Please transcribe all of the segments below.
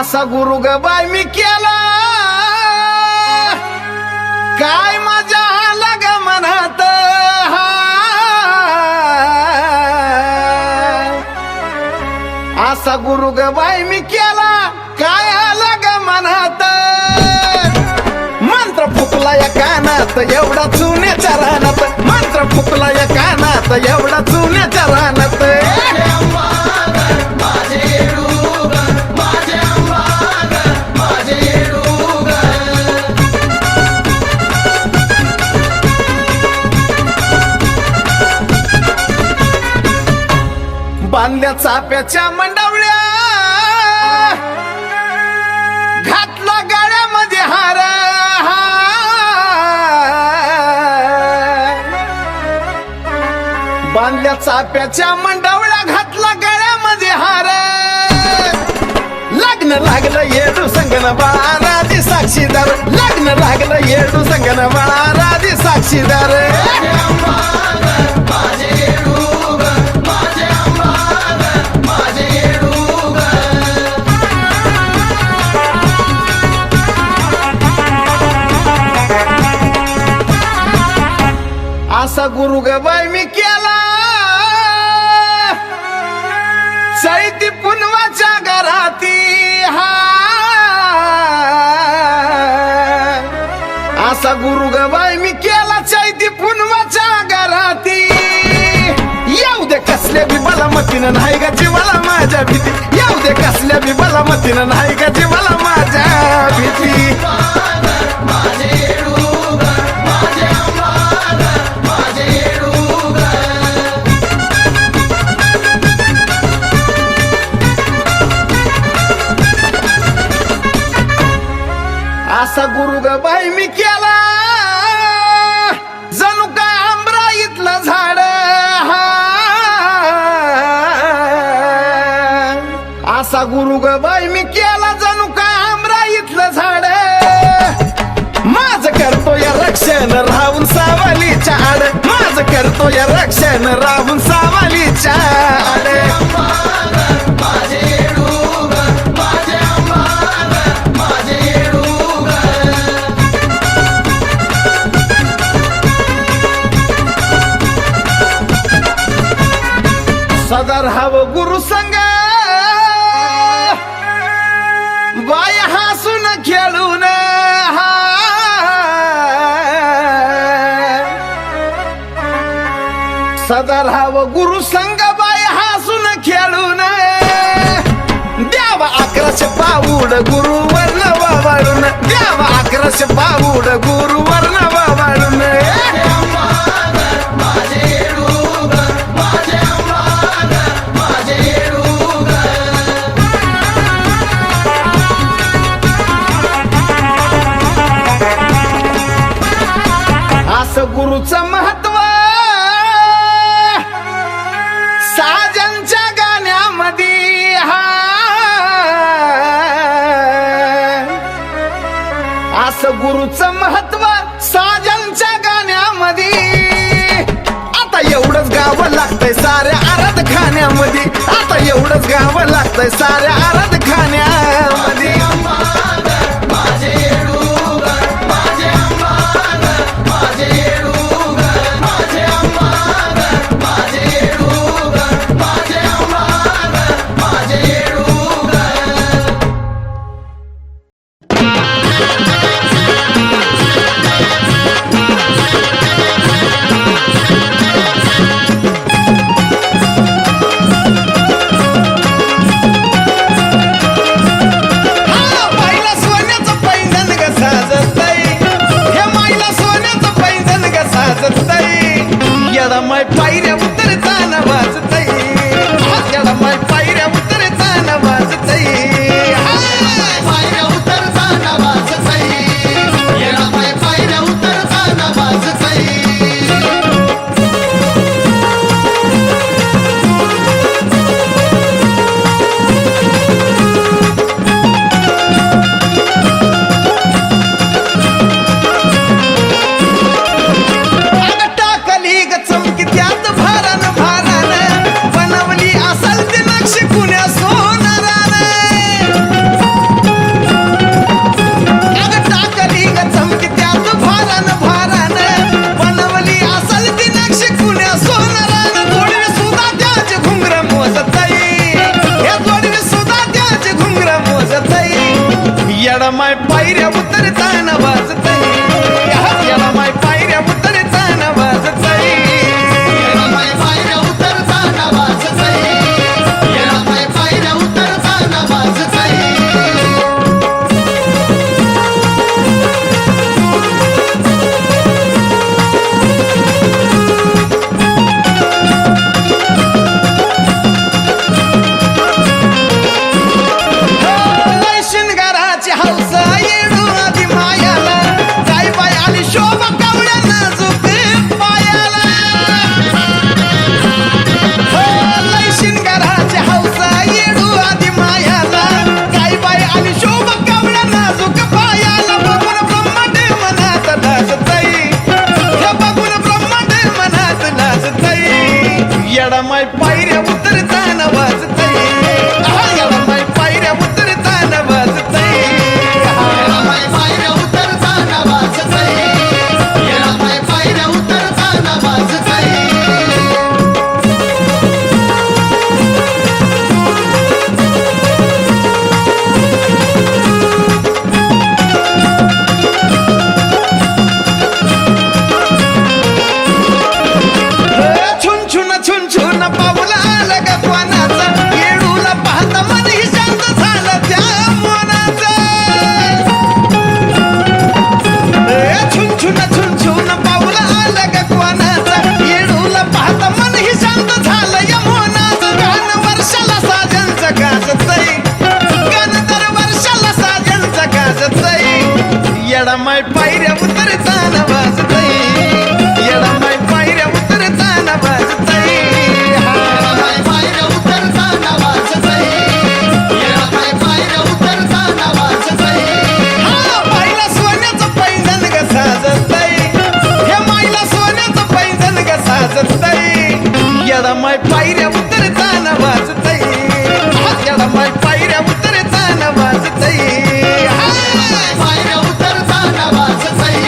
असा गुरु ग बाय मी केला काय माझ्या आला ग मनात असा गुरु ग बाय मी केला काय आला ग मनात मंत्र फुकला या कानात एवढा चुन्याच्या रानात मंत्र फुकला या कानात एवढा चुन्याच्या रानात बांधल्या चाप्याच्या मंडवल्या घातला गाड्यामध्ये हार बांधल्या चाप्याच्या मंडवल्या घातला गळ्यामध्ये हार लग्न लागलं येडू संगन बाळा राधी साक्षीदार लग्न लागलं येडू संगन बाळा राधी साक्षीदार असा गुरु ग बाय मी केला चैती पुनवाच्या घराती असा गुरु ग बाय मी केला चैती पुनवाच्या घराती येऊ दे कसल्या बी बलामतीनं नाही का जीवाला माझ्या भीती येऊ दे कसल्या बी बलामतीनं नाही का जीवाला माझ्या भीती असा गुरु ग बाई मी केला जणू काय आंबराईतलं झाड असा गुरु ग बाई मी केला जणू काय आंबराईतलं झाड माझ करतो या रक्षण राहून सावलीच्या आड माझ करतो या रक्षण राहून सावलीच्या आड सदा राहावं गुरु संग बाय हसून खेळून सदा राहावं गुरु संग बाय हसून खेळून द्यावा 1100 पाऊड गुरु वर्ण वावळून द्यावा 1100 पाऊड गुरु वर्ण वावळून गुरुचं महत्व साजनच्या गाण्यामध्ये असं गुरुचं महत्व साजनच्या गाण्यामध्ये आता एवढंच गावं लागतंय साऱ्या आराध खाण्यामध्ये आता एवढंच गावं लागतंय साऱ्या आराध खाण्यामध्ये माय पायऱ्या उतरताना वाजतय याला माय पायऱ्या उतरताना वाजतय येडा माय पायऱ्या उतरताना वाजतय येडा माय पायऱ्या उतरताना वाजतय लय शिनगाराची हौस येडू आधी मायाला काय बाय आली शोभा कावळ्या नाजूक पायाला लय शिनगाराची हौस येडू आधी मायाला काय बाय आली शोभा कावळ्या नाजूक पायाला बघून ब्रह्मांड मनात नाचतय हे बघून ब्रह्मांड मनात नाचतय येडा माय पायऱ्या उतरताना वाजतय येडा माय पायऱ्या उतरताना वाजतय येडा माय पायऱ्या उतरताना वाजतय येडा माय पायऱ्या उतरताना वाजतय छुन छुन छुन छुन पाऊल आलं ग कोणाचा येडूला पाहता मन ही शांत झालं त्या मनाचं छुन छुन छुन छुन पाऊल आलं ग कोणाचा येडूला पाहता मन ही शांत झालं या मनाचं गाणं वर्षाला साजनचं गाजतय गाणं दर वर्षाला साजनचं गाजतय येडा माय पायऱ्या उतरताना वाजतय येडा माय पायऱ्या उतरताना वाजतय येडा माय पायऱ्या उतरताना वाजतय येडा माय पायऱ्या उतरताना वाजतय माईला सोन्याचं पैंजण ग साजतय हे माईला सोन्याचं पैंजण ग साजतय येडा माय पायऱ्या उतरताना वाजतय येडा माय पायऱ्या उतरताना वाजतय पायऱ्या उतरताना वाजतय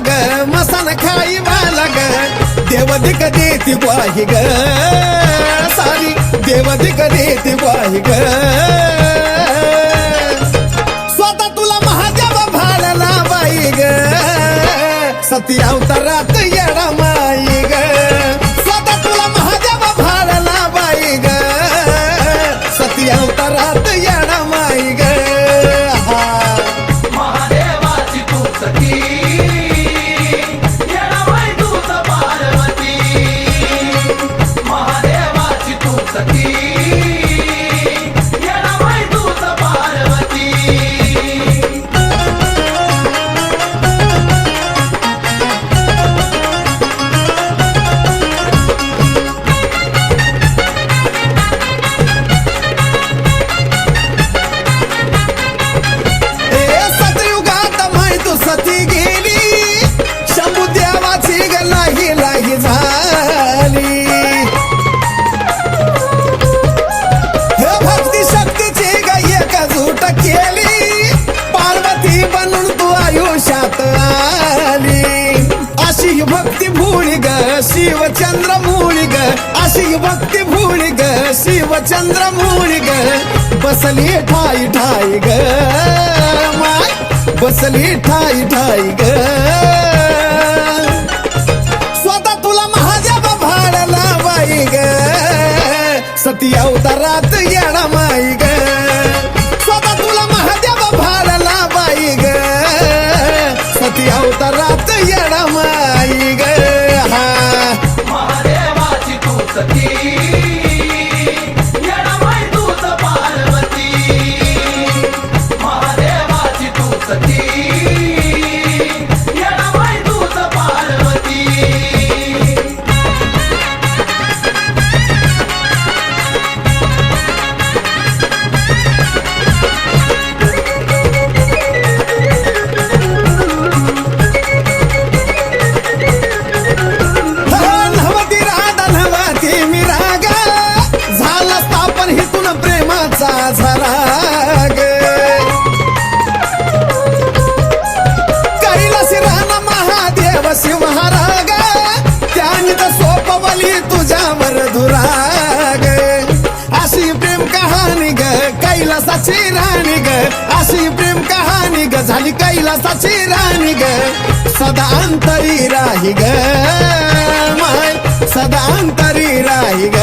ग मसन खाई वाला ग देवदिक देती ग्वाही ग सारी देवदिक देती ग्वाही ग स्वतः तुला महादेव भाळला बाई ग सती अवतारात येडा माई ग स्वतः तुला महादेव भाळला बाई ग सती अवतारात येडा माई ग महादेवाची तू सखी येणाबाई तूच पार्वती महादेवाची तू सखी येणाबाई तूच पार्वती सतयुगात माय तू सती गेली शंभू देवाची ग लाही लाही झाली हे भक्ती शक्तीची ग एकजूट केली पार्वती बनून तू आयुष्यात आली अशी ही भक्ती भूळी ग शिवचंद्र मूळी ग अशी ही भक्ती भूळी ग शिवचंद्र मूळी ग बसली ठाई ठाई ग माय बसली ठाई ठाई ग स्वतः तुला महादेव भाळला बाई ग सती अवतारात येडा माई ग स्वतः तुला महादेव भाळला बाई ग सती अवतारात येडा माई ग हा महादेवाची तू सखी येणाबाई तूच पार्वती महादेवाची तू सखी येणाबाई तूच पार्वती नवती राधा नवती मी राग झाला स्थापन हितून प्रेमाचा झराग कैलासी राणा महादेव शिवहाराग त्याने तर सोपवली तुझ्यावर धुराग अशी प्रेम कहाणी ग कैलासाची राणी ग अशी प्रेम कहाणी ग झाली कैलासाची राणी ग सदा अंतरी राही ग माय सदा अंतरी राही ग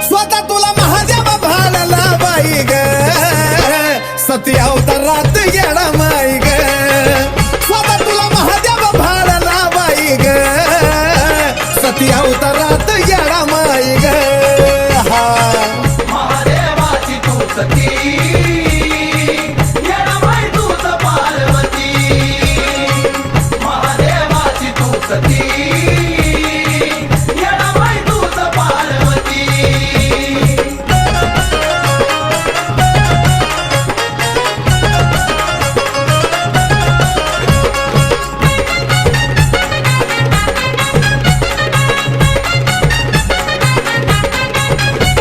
स्वतः तुला महादेव भाळला बाई ग सती अवतारात येडा माई ग स्वतः तुला महादेव भाळला बाई ग सती अवतारात येडा माई ग हा महादेवाची तू सखी येणाबाई तूच पार्वती महादेवाची तू सखी येणाबाई तूच पार्वती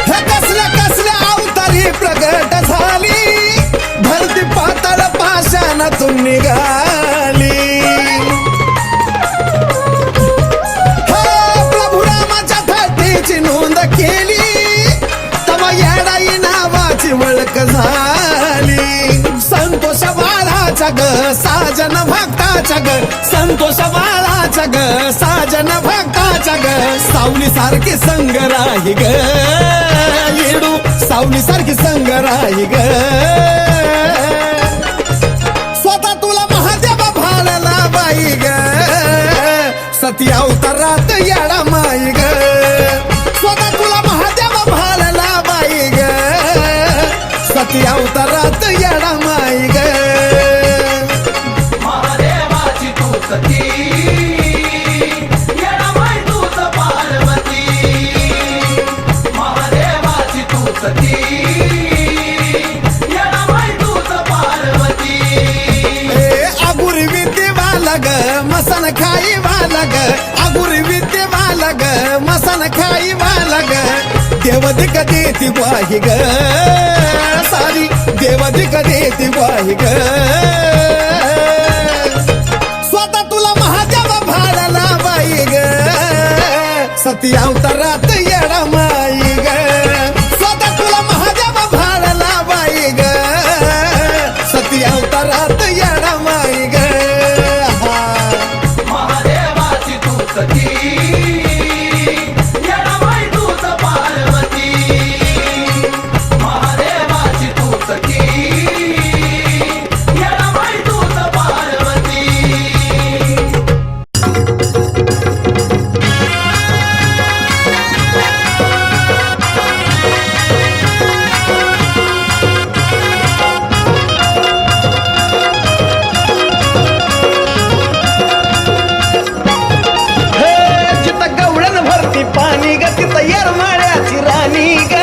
हे कसल्या कसल्या अवतारी प्रगट झाली धरती पाताळ पाषाणातून निघाली प्रभू रामाच्या थट्टीची नोंद केली तवा येडाई नावाची ओळख झाली संतोष बाळाच्या ग साजन भक्ताच्या ग संतोष बाळाच्या ग साजन भक्ताच्या ग सावली सारखी संग राही ग येडू सावली सारखी संग राही ग स्वतः तुला महादेव भाळला बाई ग सती अवतारात येडा माई ग स्वतः तुला महादेव भाळला बाई ग सती अवतारात येडा माई ग महादेवाची तू सखी येणाबाई तूच पार्वती महादेवाची तू सखी येणाबाई तूच पार्वती अगुर विद्येवाला ग मसन खाई वाला ग अगुर विद्येवाला ग मसन खाई वाला ग देवदिक देती ग्वाही ग सारी देवदिक देती ग्वाही ग सती अवतारात येडा माई ग स्वतः तुला महादेव भाळला बाई ग सती अवतारात येडा माई ग महादेवाची तू सती येडाबाई तूच पार्वती महादेवाची तू सती येडाबाई तूच पार्वती जिथं गवळण भरती पाणी ग तिथं येरमाळ्याची राणी ग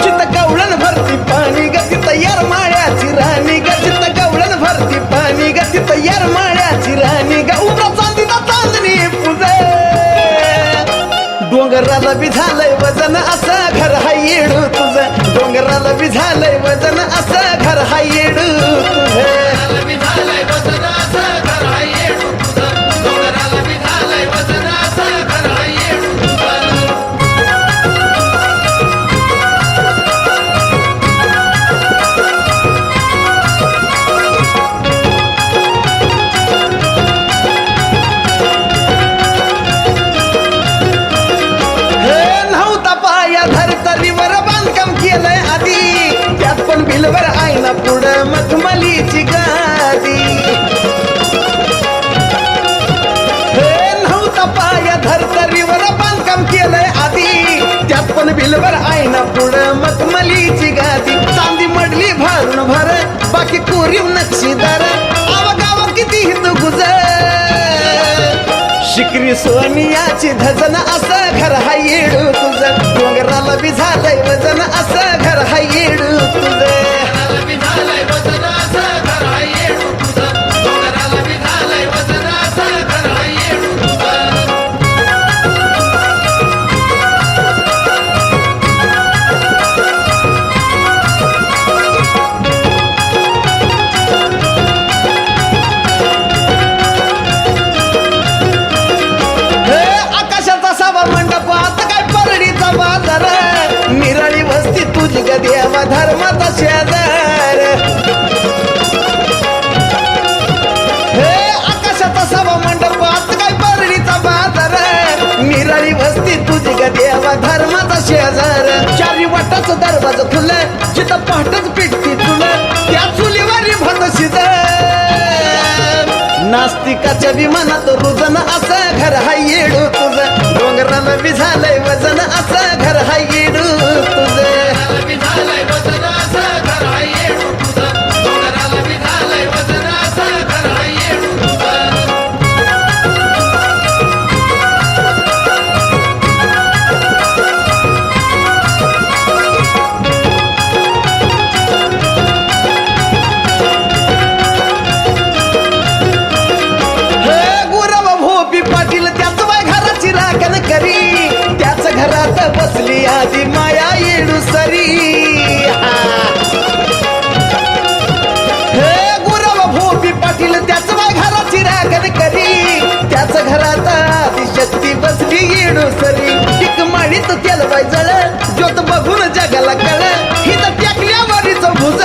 जिथं गवळण भरती पाणी ग तिथं येरमाळ्याची राणी ग जिथं गवळण भरती पाणी ग तिथं येरमाळ्याची राणी ग उभा चांदीला चांदणी पूजे डोंगराला बी झालंय वजन असं घर हाय येडू तुझं डोंगराला बी झालंय वजन असं घर हाय येडू तुझं नव्हता पाया धरतलीवर बांधकाम केलंय आधी त्यात पण बिलवर आईना पुढं मखमलीची गादी नव्हता पाया धरतलीवर बांधकाम केलंय आधी त्यात पण बिलवर आईना पुढं मखमलीची गादी चांदी मडली भरून भर बाकी कोरीव नक्षीदार आवागावा किती हित गुजर शिकरी सोनियाची धजन असं घर हाय येडू तुझं डोंगराला बी झालंय वजन असं घर हाय येडू तुझं आकाशाचा सावा मंडप आता काय परडीचा बाजार निराळी वस्ती तुझी ग देवा धर्माचा शेजार आकाशाचा सावा मंडप आता काय परडीचा बाजार निराळी वस्ती तुझी ग देवा धर्माचा शेजार चारी वाटाचं दरवाज खुलं जिथं पहाटच पिटती तुलं त्या चुलीवारी भत शिज नास्तिकाच्या विमानात रुजन असं घर हाय येडू तुझं डोंगराला बी झालंय वजन असं घर हाय येडू तुझं पाटील त्याच बाय घराची राखण करी त्याच घरात बसली आधी माया येडू सरी हे गुरव भोपी पाटील त्याच बाय घराची राखण करी त्याच घरात आधी शक्ती बसली येडू सरी एक माळीत तेल बाय जळ ज्योत बघून जगाला कळ ही तर टेकल्यावरीच भुज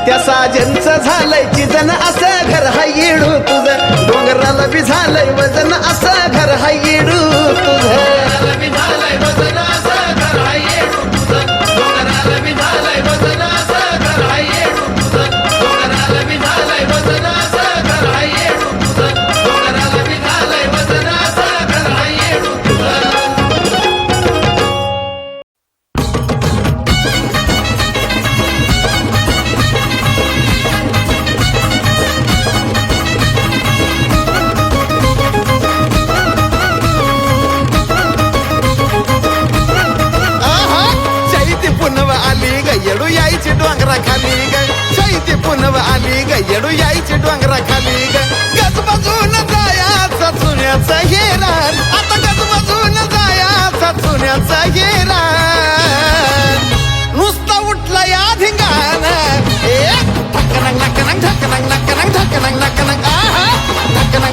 त्या साजनचं झालंय चिजन असं घर हाय येडू तुझं डोंगराला बी झालंय वजन असं घर हाय येडू तुझं येडू यायची डोंगरा खाली ग चैती पुनव आली ग येडू यायची डोंगरा खाली ग गजबजून जायाचा चुन्याचा हेरा आता गजबजून जायाचा चुन्याचा हेरा नुसता उठला या धिंगाणा ठकनंग नकनंग ठकनंग नकनंग ठकनंग नकनंग आहा ठकनंग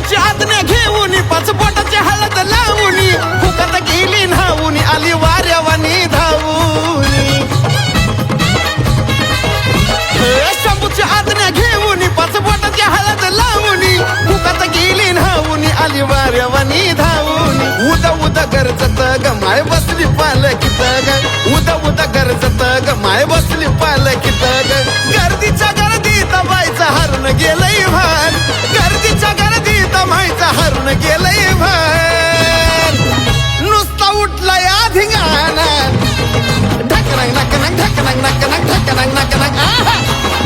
शंभूची आज्ञा घेऊन पाचपोटाची हळद लावून फुकत गेली न्हावून आली वाऱ्यावानी धावून शंभूची आज्ञा घेऊन पाचपोटाची हळद लावून फुकत गेली न्हावून आली वाऱ्यावानी धावून उदा उदा गरजत ग माय बसली पालखीत ग उदा उदा गरजत ग माय बसली पालखीत ग गर्दीच्या गर्दीत बाईचा हरण गेलंय भान गर्दीच्या गर्दीत माईचा हरण गेलंय भान नुसता उठला या धिंगाणा ढकनक नकनक ढकनक नकनक ढकनक नकनक आहा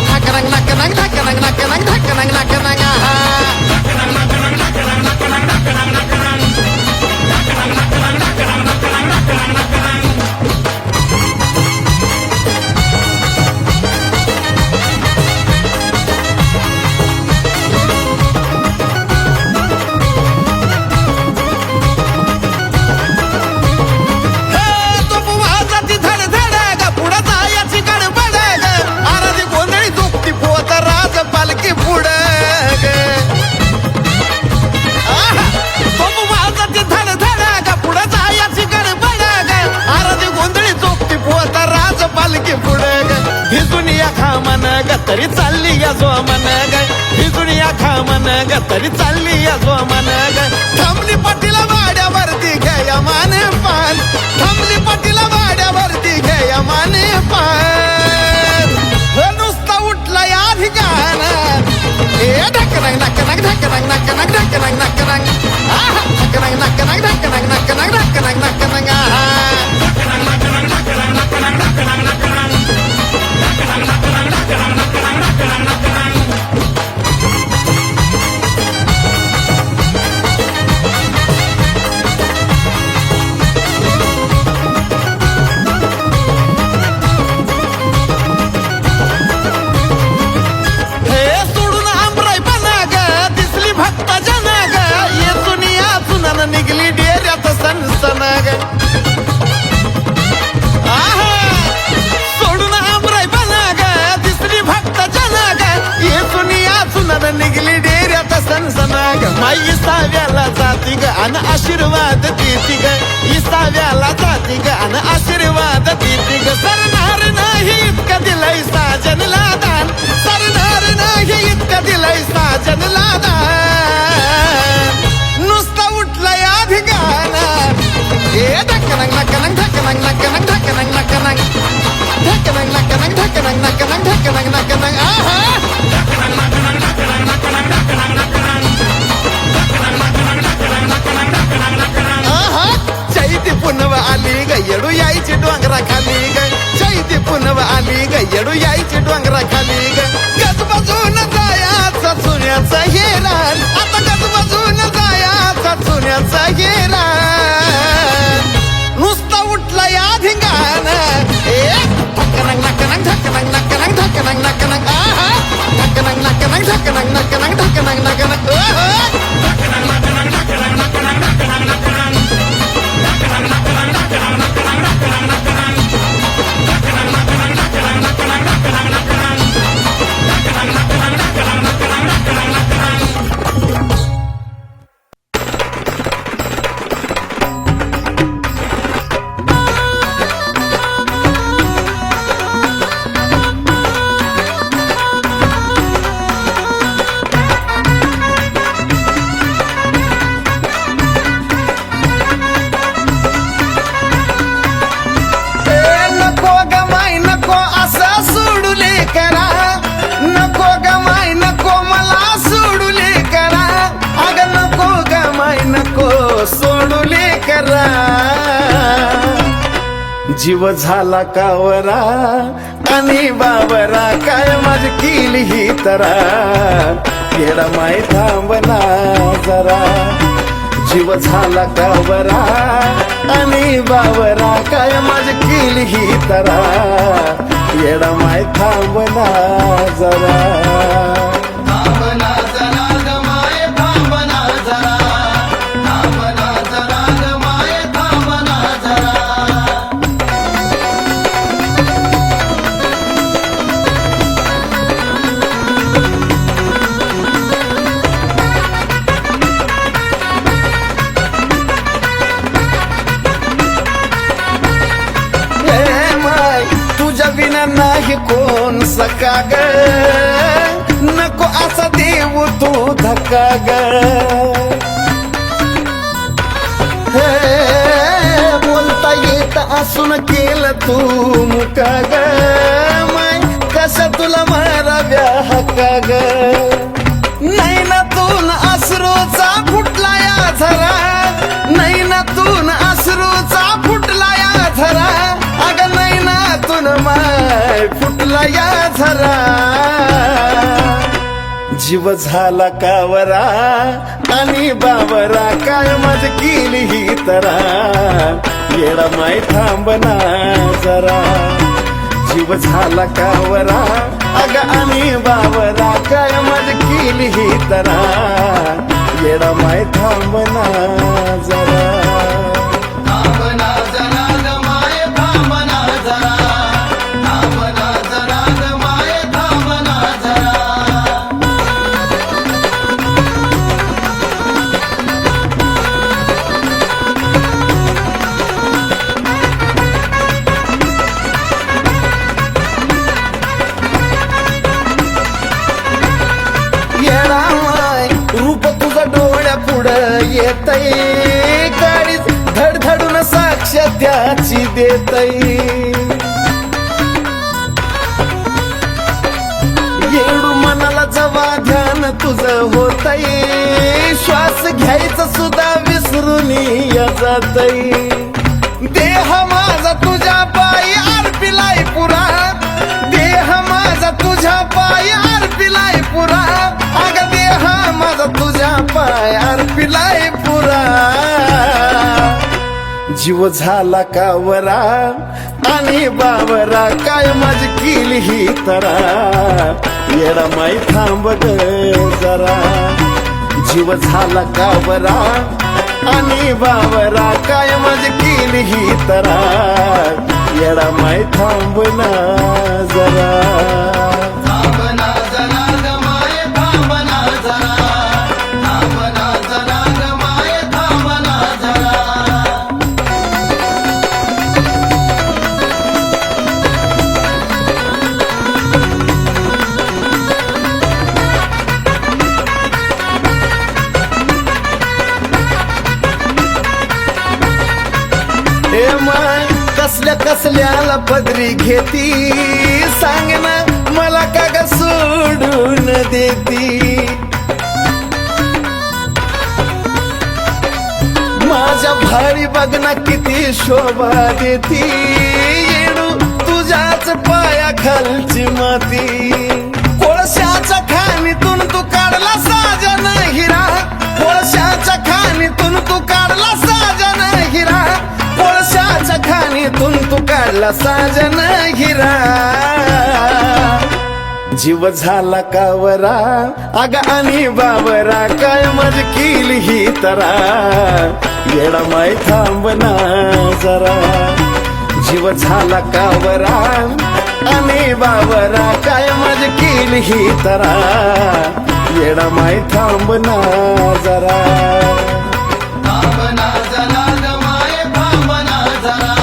ढकनक नकनक ढकनक नकनक ढकनक नकनक आहा तरी चालली या जो मन ग ही दुनिया खामन ग तरी चालली या जो मन ग थांबली पाटीला वाड्यावरती घ्या माने पान थांबली पाटीला वाड्यावरती घ्या माने पान नुसता उठला या ठिकाण ए ढकनक नकनक ढकनक नकनक ढकनक नकनक आहा ढकनक नकनक ढकनक नकनक ढकनक नकनक आहा निघली डेऱ्यात सनसनाग सोडून आमराय बनाग दिसली भक्त जनाग ये सुनिया सुनन निघली डेऱ्यात सनसनाग माई इसाव्याला जाती ग अन आशीर्वाद देती ग इसाव्याला जाती ग अन आशीर्वाद देती ग सरणार नाही इतकं दिलंय साजनला दान सरणार नाही इतकं दिलंय साजनला दान नुसता उठला या धिगाणा ए ढकनक नकनक ढकनक नकनक ढकनक नकनक ढकनक नकनक ढकनक नकनक ढकनक नकनक आहा आहा चैती पुनव आली ग येडू यायची डोंगरा खाली ग चैती पुनव आली ग येडू यायची डोंगरा खाली ग गजबजून जायाचा चुन्याचा हेरान आता गजबजून जायाचा चुन्याचा हेरान नुसता उठला या धिंगाण ए ढकनक नकनक ढकनक नकनक ढकनक नकनक आहा ढकनक नकनक ढकनक नकनक ढकनक नकनक ओहो जीव झाला कावरा आणि बावरा काय माझी केली ही तरा येडा माय थांबना जरा जीव झाला कावरा आणि बावरा काय माझी केली ही तरा येडा माय थांबना जरा आणखी कोण सका ग नको असा देऊ तू धक्का ग हे बोलता येत असून केलं तू मुका ग माय कशा तुला माराव्या हक्का ग नैनातून अश्रूचा फुटला या झरा नैनातून अश्रूचा फुटला या झरा अग नैनातून माय फुटला या झरा जीव झाला कावरा आणि बावरा काय मज केली ही तरा येडा माय थांबना जरा जीव झाला कावरा अग आणि बावरा काय मज केली ही तरा येडा माय थांबना जरा थांबना जरा ग माय थांबना जरा थांबना जरा ग माय थांबना जरा येडा माय रूप तुझं डोळ्या पुढं येतय गाडीत धडधडून साक्ष त्याची देतय येडू मनाला जवा ध्यान तुझं होतय श्वास घ्यायचं सुद्धा विसरून जातय देह माझा तुझ्या पायी अर्पिलाय पुरा देह माझा तुझ्या पायी अर्पिलाय पुरा अग देह माझा तुझ्या पाय अर्पिलाय पुरा जीव झाला कावरा आणि बावरा काय मज केली ही तरा येडा माई थांब ग जरा जीव झाला कावरा आणि बावरा काय मज केली ही तरा येडा माई थांबना जरा थांबना जरा ग माय थांबना जरा थांबना जरा ग माय थांबना जरा हे माय कसल्या कसल्याला पदरी घेती सांग ना मला का ग सोडून देती माझ्या भारी बघ ना किती शोभा देती येडू तुझ्याच पाया खालची माती कोळशाच्या खाणीतून तू काढला साजन हिरा कोळशाच्या खाणीतून तू काढला साजन हिरा कोळशाच्या खाणीतून तू काढला साजन हिरा जीव झाला कावरा अग आणि बावरा काय मज केली ही तरा येडा माय थांबना जरा जीव झाला कावरा आणि बावरा काय मज केली ही तरा येडा माय थांबना जरा थांबना जरा ग माय थांबना जरा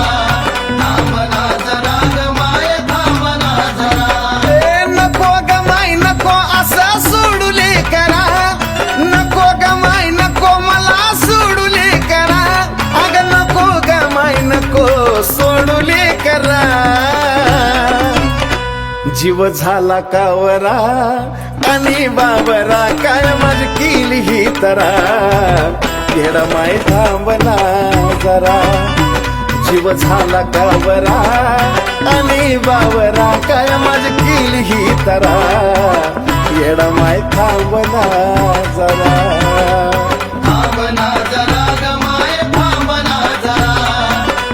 थांबना जरा ग माय थांबना जरा ए नको ग माय नको असं सोडूले करा नको ग माय नको मला सोडूले करा अग नको ग माय नको सोडूले करा जीव झाला कावरा आणि बाबरा काय मज केली ही तरा येडा माय थांबना जरा जीव झाला कावरा आणि बावरा काय मज केली ही तरा येडा माय थांबना जरा थांबना जरा ग माय थांबना जरा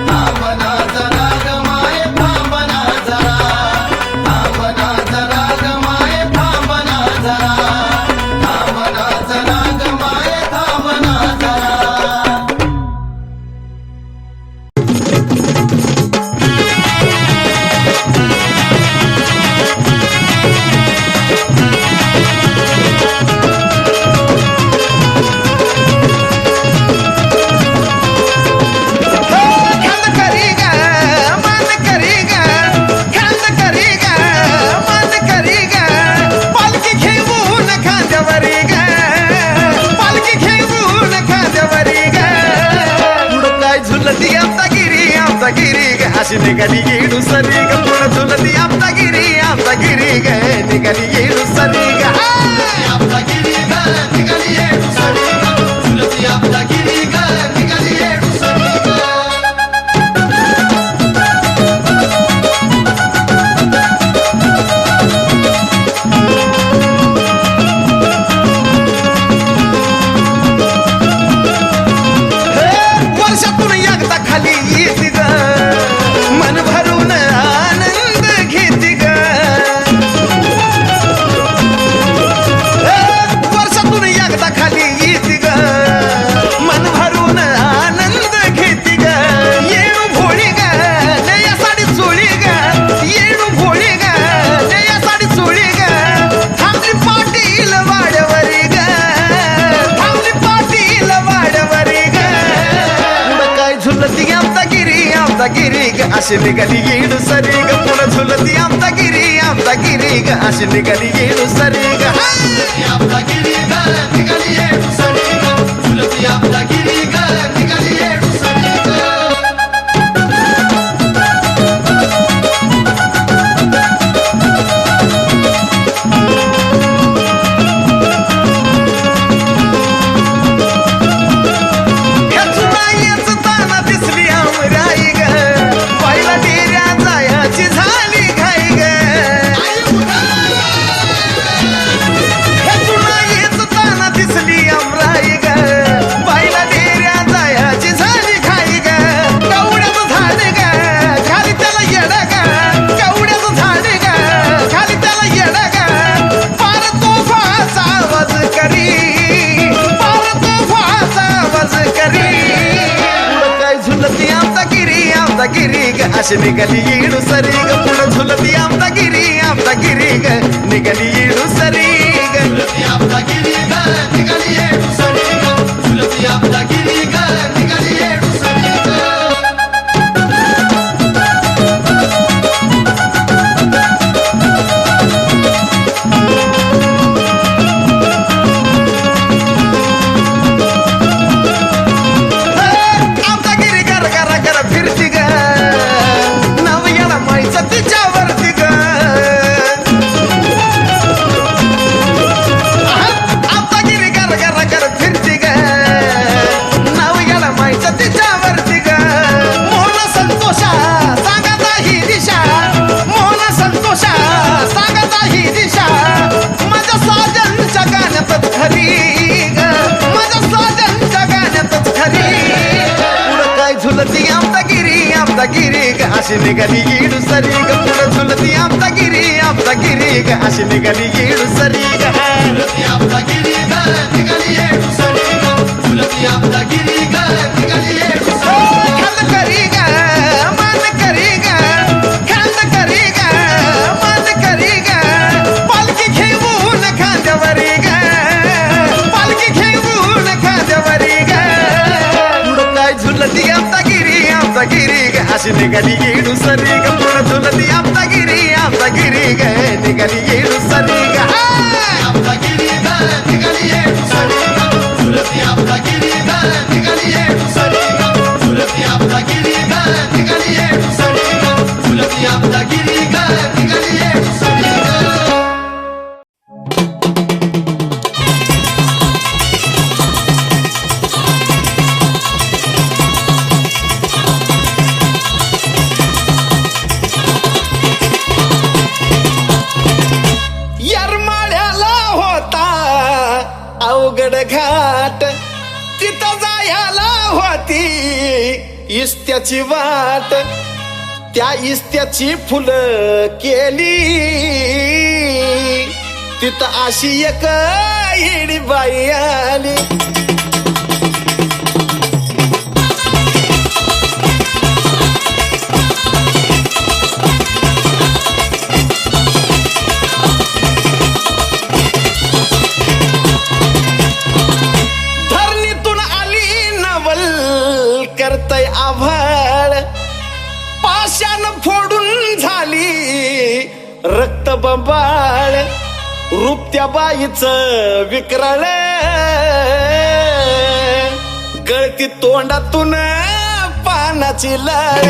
थांबना जरा ग माय थांबना जरा थांबना जरा ग माय थांबना जरा थांबना जरा ग माय थांबना जरा अशी निघाली येडू सरी ग पुढं झुलती आमचा गिरी ग निघाली येडू सरी ग आपला गिरी ग निघाली येडू सरी ग झुलती आपला गिरी ग निघाली येडू सरी ग वर्षातून एकदा खाली येते ग मन भरून आनंद घेते ग वर्षातून एकदा खाली येते ग मन भरून आनंद घेते ग येणू भोळी ग नया साडी चोळी ग येणू भोळी ग नया साडी चोळी ग थांबली पाटील वाड्यावरी ग थांबली पाटील वाड्यावरी ग पुढं काय झुलती आमचा गिरी ग अशी निघाली येडू सरी ग पुढं झुलती आमचा गिरी ग अशी निघाली येडू सरी ग आपला गिरी ग निघाली येडू सरी ग झुलती आपला गिरी ग निघाली येडू सरी ग खेचुनायच ताना दिसली आमराई ग पहिला डेऱ्या जायाची झाली घाई ग खेचुनायच ताना दिसली आमराई ग पहिला डेऱ्या जायाची झाली घाई ग कवड्याचं झाड ग खाली त्याला येड ग कवड्याचं झाड ग खाली त्याला येड ग पार तोफाचा आवाज करी पार तोफाचा आवाज करी पुढं काय झुलती आमचा गिरी ग अशी निघाली येडू सरी ग पुढं झुलती आमचा गिरी ग निघाली येडू सरी ग झुलती आपला गिरी ग निघाली येडू सरी ग झुलती आपला गिरी ग निघाली येडू सरी ग आमचा गिरी गर गर गर फिरती ग नव याला माईचं तिच्यावरती ग आमचा गिरी गर गर गर फिरती ग नव याला माईचं तिच्यावरती ग मोहन संतोषा सांगता ही दिशा मोहन संतोषा सांगता ही दिशा माझ्या साजनच्या गाण्यातच खरी ग माझ्या साजनच्या गाण्यातच खरी पुढं काय झुलती आमचा गिरी ग अशी निघाली येडू सरी ग पुढं झुलती आमचा गिरी ग अशी निघाली येडू सरी ग झुलती आपला गिरी ग निघाली येडू सरी ग झुलती आपला गिरी ग निघाली येडू सरी ग खांद करी ग मान करी ग खांद करी ग मान करी ग पालखी घेऊन खांद्यावरी ग पालखी घेऊन खांद्यावरी ग पुढं काय झुलती आमचा गिरी ग अशी निघाली येडू सरी ग पुढं झुलती आमचा गिरी ग निघाली येडू सरी ग आपला गिरी ग निघाली येडू सरी ग झुलती आपला गिरी ग निघाली येडू सरी ग झुलती आपला गिरी ग निघाली येडू सरी ग झुलती आपला गिरी ग निघाली येडू सरी ग येरमाळ्याला होता अवघड घाट तिथं जायला होती इस्त्याची वाट त्या इस्त्याची फुलं केली तिथं अशी एक येडी बाई आली धरणीतून आली नवल करतय आभाळ पाशान फोडून झाली रक्त बंबाळ रूप त्या बाईचं विक्राळ गळती तोंडातून पानाची लाळ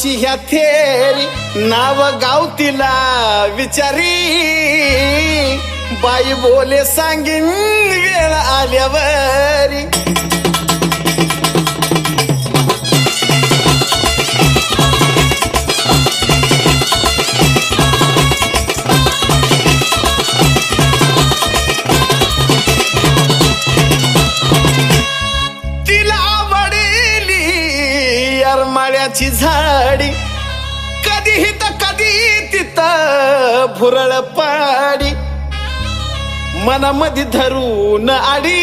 प्रेमाची ह्या थेरी नाव गाव तिला विचारी बाई बोले सांगीन वेळ आल्यावरी ची झाडी कधीही तर कधी तिथं भुरळ पाडी मनामध्ये धरून आडी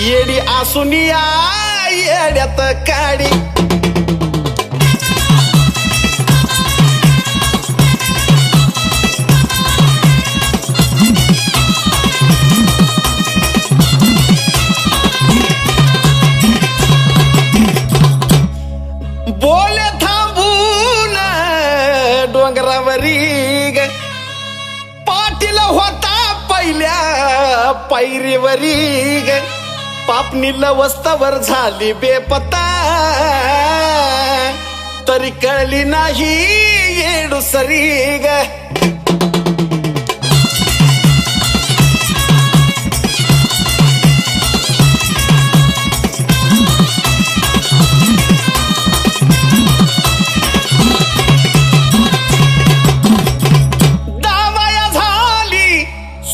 येडी आसून या येड्यात काडी बोले थांबून डोंगरावरी ग पाटील होता पहिल्या पायरीवरी ग पापणी लवस्तावर झाली बेपत्ता तरी कळली नाही येडूसरी ग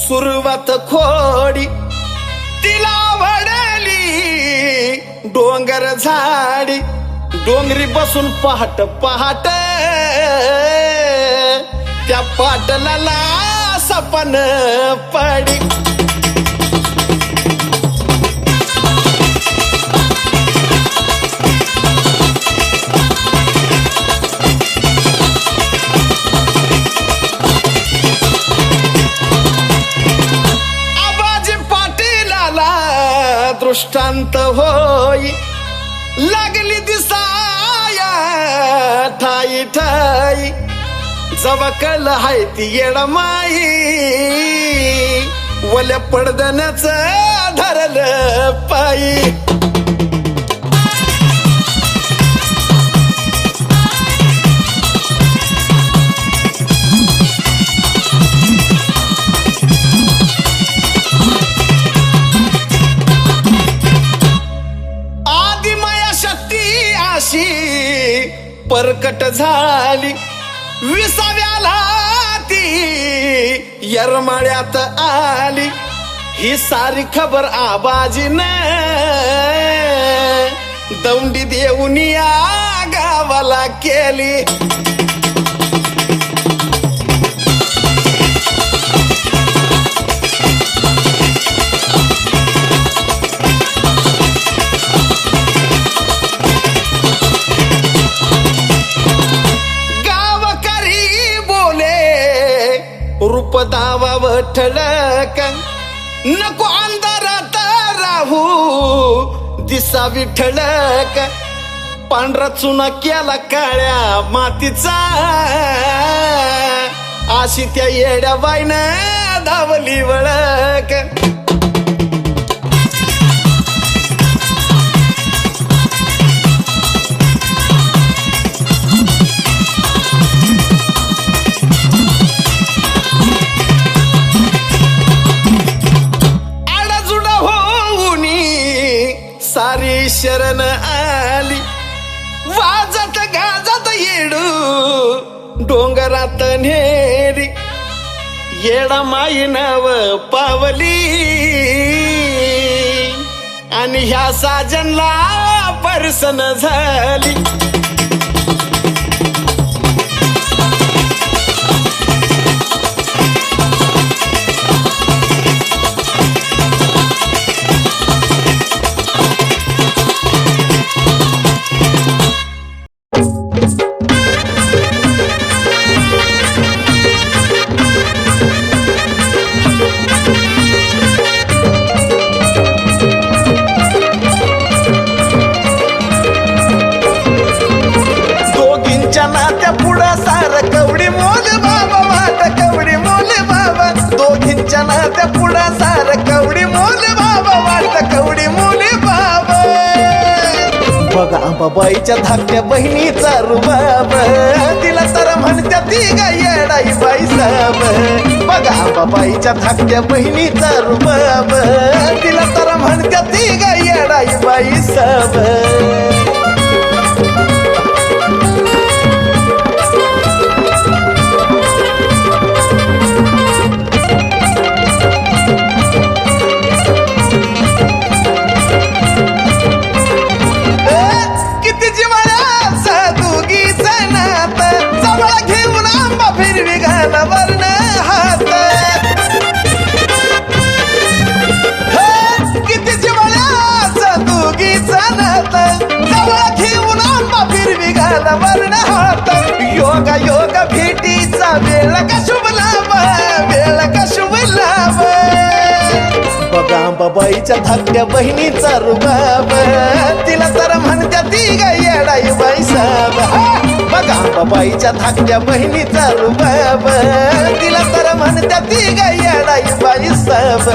सुरुवात खोडी तिला वडली डोंगर झाडी डोंगरी बसून पहाट पहाट त्या पाटलाला सपन पडी दृष्टांत होई लागली दिसाया ठाई ठाई जवकल हाय ती येडमाई वल्या पडदण्याच धरलं पायी परकट झाली विसाव्याला ती येरमाळ्यात आली ही सारी खबर आबाजीन दौंडी देऊन या गावाला केली रूप दावा ठळक नको अंधारात राहू दिसा विठळक पांढरा चुना केला काळ्या मातीचा अशी त्या येड्या बाईनं धावली वळक सारी शरण आली वाजत गाजत येडू डोंगरात नेरी येडा माई नव पावली आणि ह्या साजनला परसन झाली अंबाबाईच्या धाकट्या बहिणीचा रुबाब तिला तर म्हणत्या ती गा येडाई बाई साब बघा अंबाबाईच्या धाकट्या बहिणीचा रुबाब तिला तर म्हणत्या ती गा येडाई बाई साब योगा योगा भेटीचा वेळ का शुभ लाभ वेळ का शुभ लाभ बघा अंबाबाईच्या धाकट्या बहिणीचा रुबाब तिला तर म्हणत्या ती गा येडाई बाई साब बघा अंबाबाईच्या धाकट्या बहिणीचा रुबाब तिला तर म्हणत्या ती गा येडाई बाई साब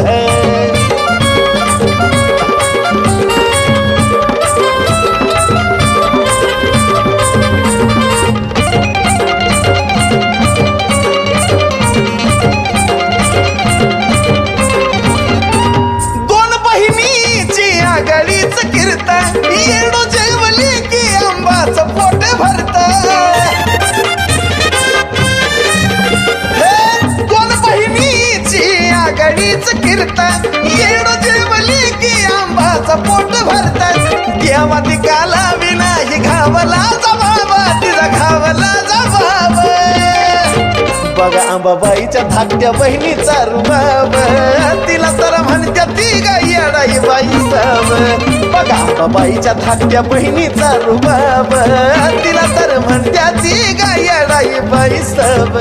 येडो जेवली की आंबाचं पोट भरत दोन बहिणीची आघाडीच कीर्तन येडो जेवली की आंबाचं पोट भरत देवा दिकाला विनाही घावला जबाब तिला घावला जबाब बघा अंबाबाईच्या धाकट्या बहिणीचा रुबाब तिला तर म्हणत्या ती गा येडाई बाई साब बघा अंबाबाईच्या धाकट्या बहिणीचा रुबाब तिला तर म्हणत्या ती गा येडाई बाई साब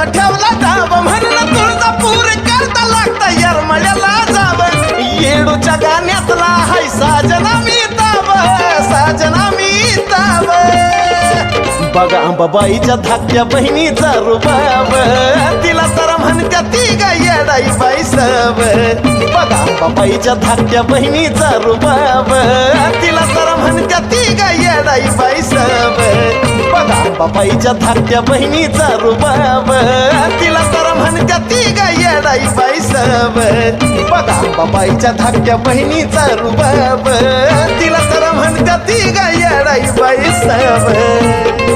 ठेवला डाब म्हणून तुळजापूर करता लागता यरमळ्याला जाव येडूच्या गाण्यातला हाय साजना मी ताब साजना मी ताब बघा अंबाबाईच्या धाकट्या बहिणीचा रुबाब तिला तर म्हणत्या ती गा येडाई बाई साब बघा अंबाबाईच्या धाकट्या बहिणीचा रुबाब तिला तर म्हणत्या ती गा येडाई बाई साब बघा अंबाबाईच्या धाकट्या बहिणीचा रुबाब तिला तर म्हणत्या ती गा येडाई बाई साब बघा अंबाबाईच्या धाकट्या बहिणीचा रुबाब तिला तर म्हणत्या ती गा येडाई बाई साब